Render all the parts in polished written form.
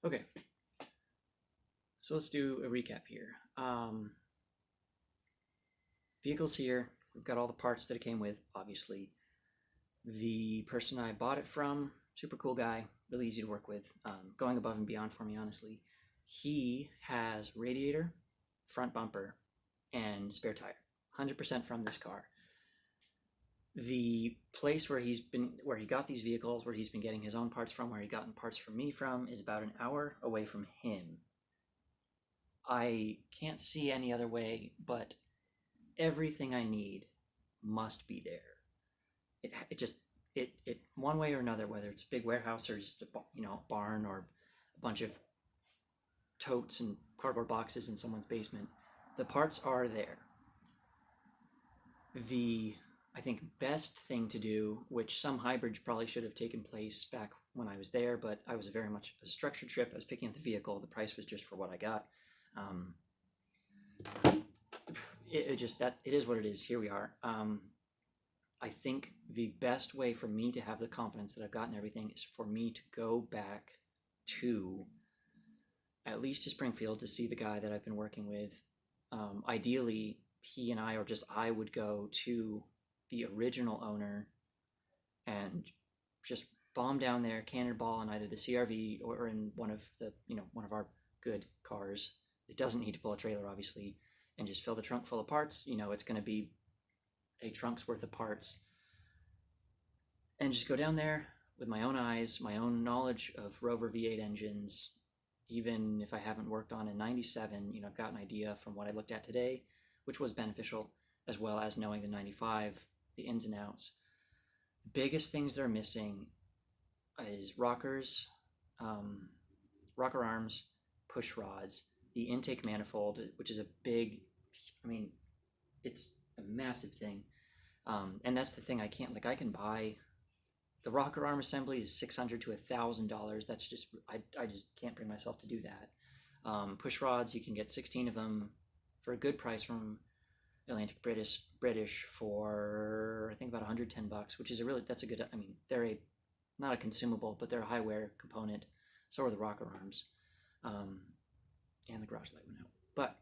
Okay, so let's do a recap here. Vehicle's here. We've got all the parts that it came with, obviously. The person I bought it from, super cool guy, really easy to work with, going above and beyond for me, honestly. He has radiator, front bumper, and spare tire. 100% from this car. The place where he got these vehicles, where he's been getting his own parts from, where he gotten parts from me from, is about an hour away from him. I can't see any other way, but everything I need must be there. It one way or another, whether it's a big warehouse or just a barn or a bunch of totes and cardboard boxes in someone's basement, the parts are there. The I think best thing to do, which some hybrids probably should have taken place back when I was there, but I was very much a structured trip. I was picking up the vehicle. The price was just for what I got. It is what it is. Here we are. I think the best way for me to have the confidence that I've gotten everything is for me to go back to at least to Springfield to see the guy that I've been working with. Ideally, he and I, or just I, would go to the original owner and just bomb down there, cannonball in either the CRV or in one of our good cars. It doesn't need to pull a trailer, obviously, and just fill the trunk full of parts. It's going to be a trunk's worth of parts, and just go down there with my own eyes, my own knowledge of Rover V8 engines. Even if I haven't worked on a 97, I've got an idea from what I looked at today, which was beneficial, as well as knowing the 95, the ins and outs. The biggest things that are missing is rockers, rocker arms, push rods, the intake manifold, which is it's a massive thing. And that's the thing, I can buy, the rocker arm assembly is $600 to $1,000. That's just, I just can't bring myself to do that. Push rods, you can get 16 of them for a good price from Atlantic British for, I think, about $110, which is that's a good, they're not a consumable, but they're a high wear component. So are the rocker arms. And the garage light went out. But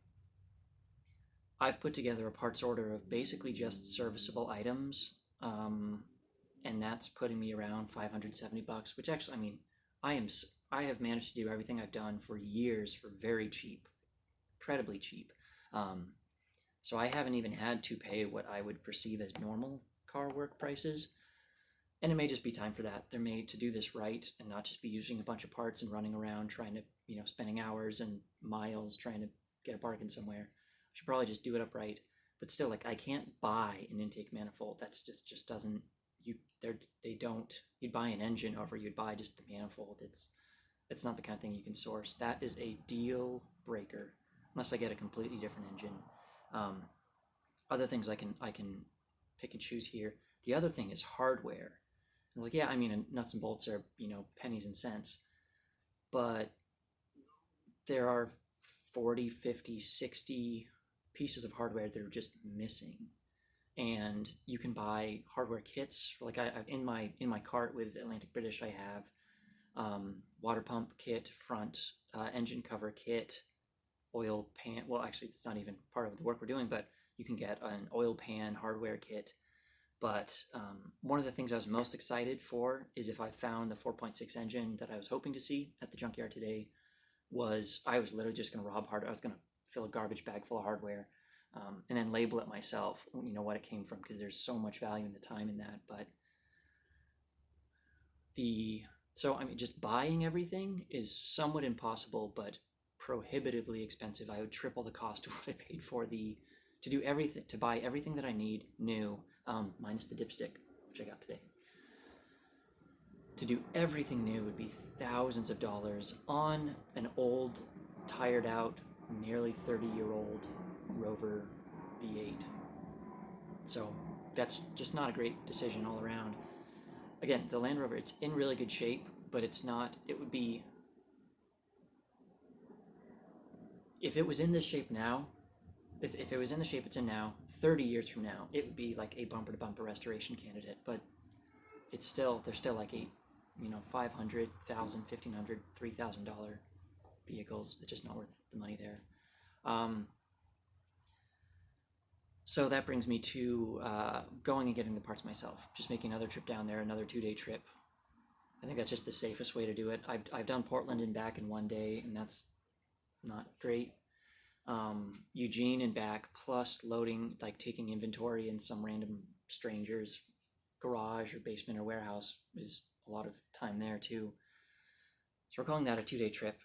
I've put together a parts order of basically just serviceable items, and that's putting me around $570, which actually, I have managed to do everything I've done for years for very cheap, incredibly cheap. So I haven't even had to pay what I would perceive as normal car work prices, and it may just be time for that. They're made to do this right and not just be using a bunch of parts and running around trying to, spending hours and miles trying to get a bargain somewhere. I should probably just do it upright. But still, I can't buy an intake manifold. That's just doesn't, you'd buy an engine over you'd buy just the manifold. It's not the kind of thing you can source. That is a deal breaker, unless I get a completely different engine. Other things I can pick and choose here. The other thing is hardware. Nuts and bolts are, pennies and cents, but there are 40, 50, 60 pieces of hardware that are just missing. And you can buy hardware kits. In my cart with Atlantic British, I have water pump kit, front engine cover kit, oil pan. Well, actually, it's not even part of the work we're doing, but you can get an oil pan hardware kit. But one of the things I was most excited for is if I found the 4.6 engine that I was hoping to see at the junkyard today. I was literally just going to rob hardware. I was going to fill a garbage bag full of hardware, and then label it myself, what it came from, because there's so much value in the time in that. But just buying everything is somewhat impossible, but prohibitively expensive. I would triple the cost of what I paid for to buy everything that I need new, minus the dipstick, which I got today. To do everything new would be thousands of dollars on an old, tired out, nearly 30-year-old Rover V8. So that's just not a great decision all around. Again, the Land Rover, it's in really good shape, but it's not, it would be, if it was in this shape now, if it was in the shape it's in now, 30 years from now, it would be like a bumper-to-bumper restoration candidate. But there's still like $500, $1,000, $1,500, $3,000 vehicles. It's just not worth the money there. So that brings me to going and getting the parts myself. Just making another trip down there, another 2-day trip. I think that's just the safest way to do it. I've done Portland and back in one day, and that's not great. Eugene and back, plus loading, like taking inventory in some random stranger's garage or basement or warehouse, is a lot of time there too. So we're calling that a 2-day trip,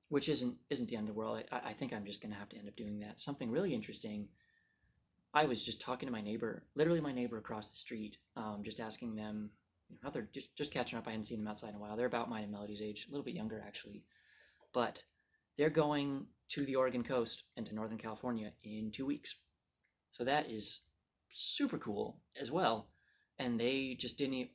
which isn't the end of the world. I think I'm just gonna have to end up doing that. Something really interesting. I was just talking to my neighbor, literally my neighbor across the street, just asking them how they're just catching up. I hadn't seen them outside in a while. They're about mine and Melody's age, a little bit younger actually, but they're going to the Oregon coast and to Northern California in 2 weeks. So that is super cool as well. And they just didn't,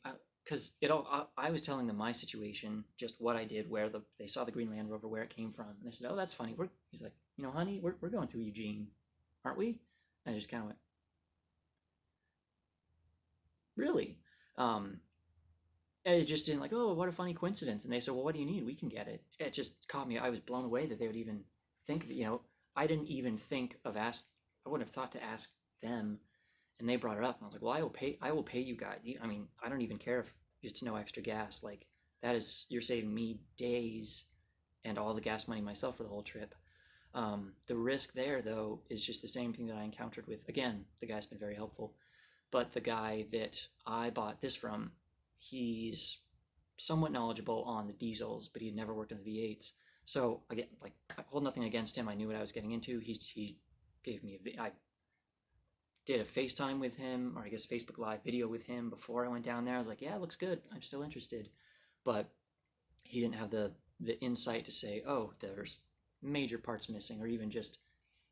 because I was telling them my situation, just what I did, where they saw the green Land Rover, where it came from. And they said, oh, that's funny. He's like, honey, we're going through Eugene, aren't we? And I just kind of went, really? And it just didn't, like, oh, what a funny coincidence. And they said, well, what do you need? We can get it. It just caught me. I was blown away that they would even think that, I didn't even think of I wouldn't have thought to ask them. And they brought it up. And I was like, well, I will pay you guys. I mean, I don't even care if it's no extra gas. Like, you're saving me days and all the gas money myself for the whole trip. The risk there, though, is just the same thing that I encountered with, again, the guy's been very helpful. But the guy that I bought this from, he's somewhat knowledgeable on the diesels, but he had never worked on the V8s. So again, like, I hold nothing against him. I knew what I was getting into. He gave me I did a FaceTime with him, or I guess Facebook Live video with him before I went down there. I was like, yeah, it looks good. I'm still interested. But he didn't have the insight to say, oh, there's major parts missing, or even just,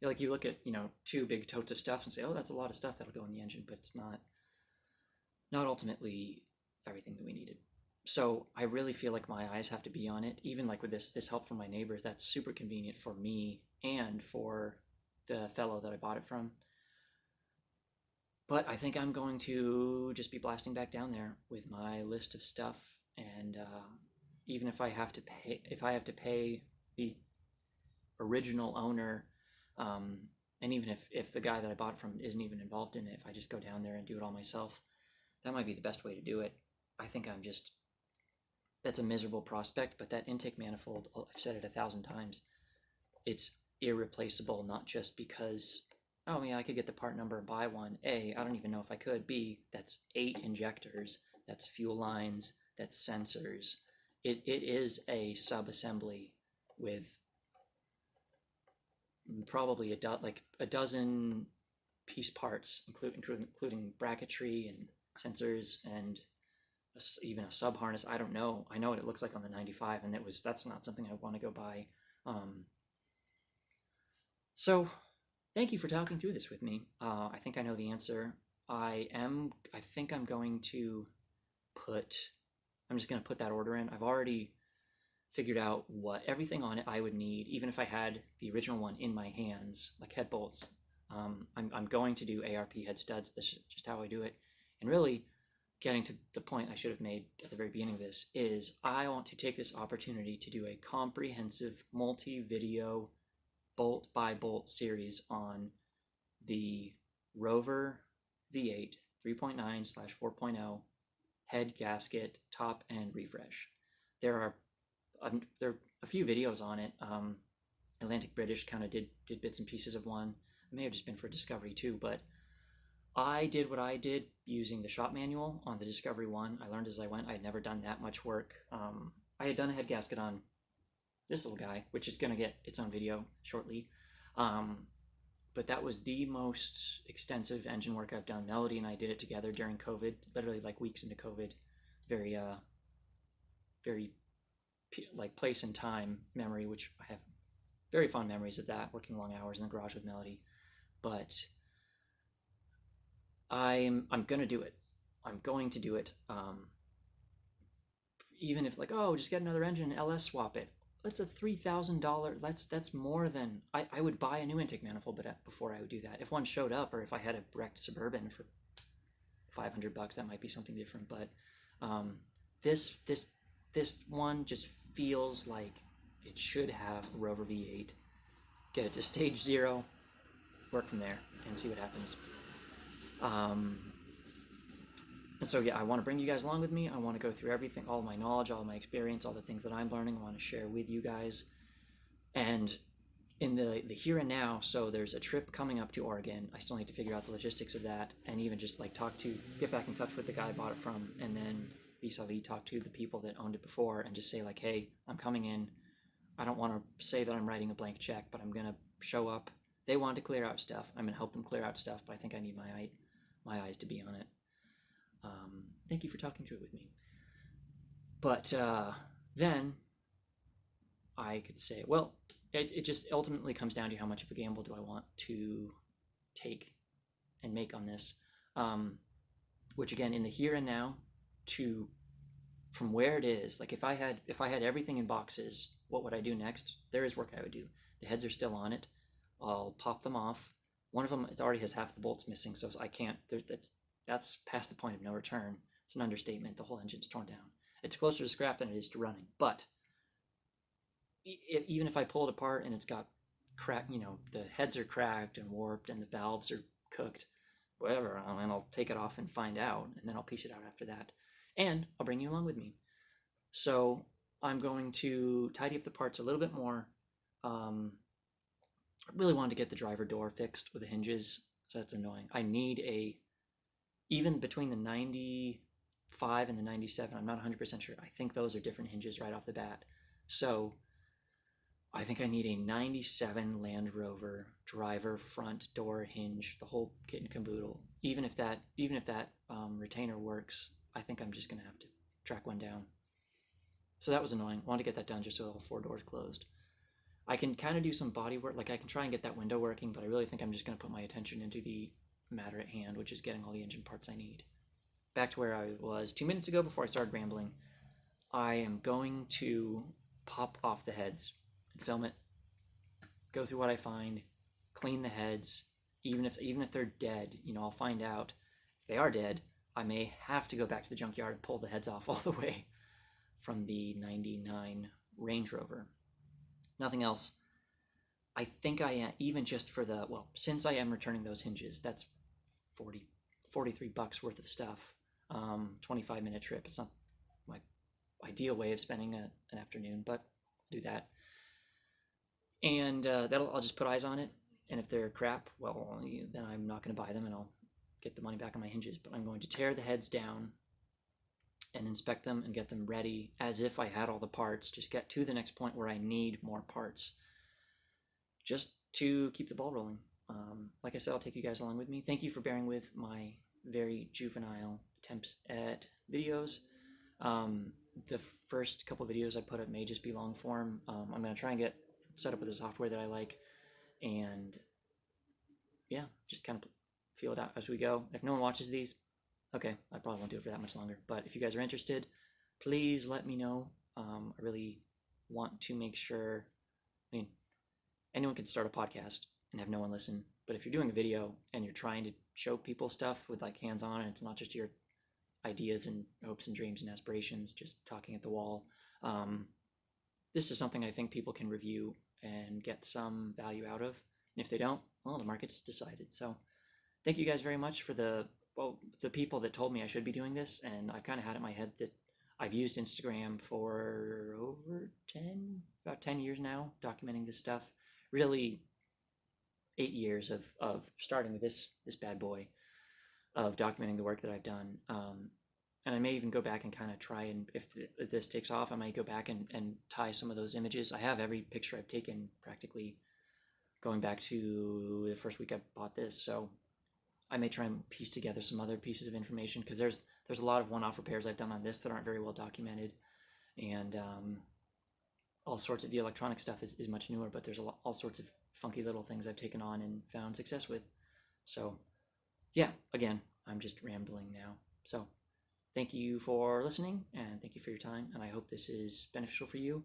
like, you look at, 2 big totes of stuff and say, oh, that's a lot of stuff that'll go in the engine, but it's not ultimately everything that we needed. So I really feel like my eyes have to be on it. Even like with this help from my neighbor, that's super convenient for me and for the fellow that I bought it from. But I think I'm going to just be blasting back down there with my list of stuff, and even if I have to pay the original owner, and even if the guy that I bought it from isn't even involved in it, if I just go down there and do it all myself, that might be the best way to do it. I think that's a miserable prospect, but that intake manifold, I've said it 1,000 times, it's irreplaceable, not just because, oh yeah, I could get the part number and buy one. A, I don't even know if I could. B, that's 8 injectors, that's fuel lines, that's sensors. It is a sub-assembly with probably a dozen piece parts, including bracketry and sensors and even a sub harness. I don't know. I know what it looks like on the 95, and that's not something I want to go buy. So thank you for talking through this with me. I think I know the answer. I think I'm just going to put that order in. I've already figured out what everything on it I would need, even if I had the original one in my hands, like head bolts. I'm going to do ARP head studs. That's just how I do it. And really, getting to the point I should have made at the very beginning of this is I want to take this opportunity to do a comprehensive multi-video bolt-by-bolt series on the Rover V8 3.9/4.0 head gasket top end refresh. There are a few videos on it. Atlantic British kind of did bits and pieces of one. It may have just been for Discovery too, but I did what I did using the shop manual on the Discovery 1. I learned as I went. I had never done that much work. I had done a head gasket on this little guy, which is going to get its own video shortly. But that was the most extensive engine work I've done. Melody and I did it together during COVID, literally like weeks into COVID. Very like place and time memory, which I have very fond memories of that, working long hours in the garage with Melody. But I'm gonna do it. I'm going to do it. Even if like, oh, just get another engine, LS swap it. That's a $3,000. That's more than I would buy a new intake manifold, but before I would do that, if one showed up, or if I had a wrecked Suburban for $500, that might be something different. But This one just feels like it should have a Rover V8. Get it to stage 0, work from there, and see what happens. And so yeah, I want to bring you guys along with me. I want to go through everything, all my knowledge, all my experience, all the things that I'm learning. I want to share with you guys. And in the here and now, so there's a trip coming up to Oregon. I still need to figure out the logistics of that, and even just like get back in touch with the guy I bought it from, and then vis-a-vis talk to the people that owned it before, and just say like, hey, I'm coming in. I don't want to say that I'm writing a blank check, but I'm gonna show up. They want to clear out stuff. I'm gonna help them clear out stuff, but I think I need my eyes to be on it. Thank you for talking through it with me. But then I could say, well, it just ultimately comes down to how much of a gamble do I want to take and make on this. Which again, in the here and now, from where it is, like if I had everything in boxes, what would I do next? There is work I would do. The heads are still on it. I'll pop them off. One of them, it already has half the bolts missing, so I can't. That's past the point of no return. It's an understatement. The whole engine's torn down. It's closer to scrap than it is to running. But even if I pull it apart and it's got the heads are cracked and warped and the valves are cooked, whatever, and I'll take it off and find out, and then I'll piece it out after that. And I'll bring you along with me. So I'm going to tidy up the parts a little bit more. I really wanted to get the driver door fixed with the hinges, so that's annoying. I need even between the 95 and the 97, I'm not 100% sure. I think those are different hinges right off the bat. So I think I need a 97 Land Rover driver front door hinge, the whole kit and caboodle. Even if that retainer works, I think I'm just gonna have to track one down. So that was annoying. I wanted to get that done just so all 4 doors closed. I can kind of do some body work, like I can try and get that window working, but I really think I'm just gonna put my attention into the matter at hand, which is getting all the engine parts I need. Back to where I was 2 minutes ago before I started rambling. I am going to pop off the heads and film it, go through what I find, clean the heads. Even if they're dead, I'll find out. If they are dead, I may have to go back to the junkyard and pull the heads off all the way from the 99 Range Rover. Nothing else. I think I am, even just for since I am returning those hinges, that's $43 worth of stuff. 25-minute trip. It's not my ideal way of spending an afternoon, but I'll do that. And I'll just put eyes on it. And if they're crap, well, then I'm not going to buy them, and I'll get the money back on my hinges. But I'm going to tear the heads down and inspect them and get them ready as if I had all the parts. Just get to the next point where I need more parts, just to keep the ball rolling. Like I said, I'll take you guys along with me. Thank you for bearing with my very juvenile attempts at videos. The first couple videos I put up may just be long form. I'm going to try and get set up with a software that I like, and yeah, just kind of feel it out as we go. If no one watches these, okay, I probably won't do it for that much longer. But if you guys are interested, please let me know. I really want to make sure. Anyone can start a podcast and have no one listen, but if you're doing a video and you're trying to show people stuff with like hands-on, and it's not just your ideas and hopes and dreams and aspirations just talking at the wall, this is something I think people can review and get some value out of. And if they don't, well, the market's decided. So thank you guys very much for the people that told me I should be doing this. And I've kind of had it in my head that I've used Instagram for about 10 years now, documenting this stuff. Really 8 years of starting with this bad boy, of documenting the work that I've done. And I may even go back and kind of try, and if this takes off, I might go back and tie some of those images. I have every picture I've taken practically going back to the first week I bought this, so I may try and piece together some other pieces of information, because there's a lot of one-off repairs I've done on this that aren't very well documented, and all sorts of the electronic stuff is much newer, but there's all sorts of funky little things I've taken on and found success with. So yeah, again, I'm just rambling now. So thank you for listening, and thank you for your time, and I hope this is beneficial for you.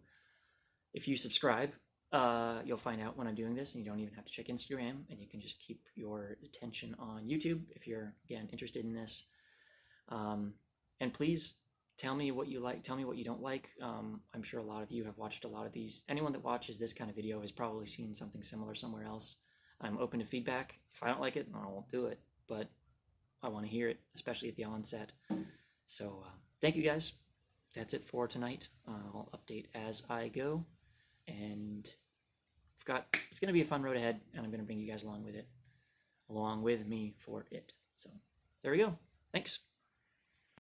If you subscribe, you'll find out when I'm doing this, and you don't even have to check Instagram, and you can just keep your attention on YouTube if you're, again, interested in this. And please Tell me what you like. Tell me what you don't like. I'm sure a lot of you have watched a lot of these. Anyone that watches this kind of video has probably seen something similar somewhere else. I'm open to feedback. If I don't like it, I won't do it. But I want to hear it, especially at the onset. So thank you guys. That's it for tonight. I'll update as I go. And it's going to be a fun road ahead, and I'm going to bring you guys along with me for it. So there we go. Thanks.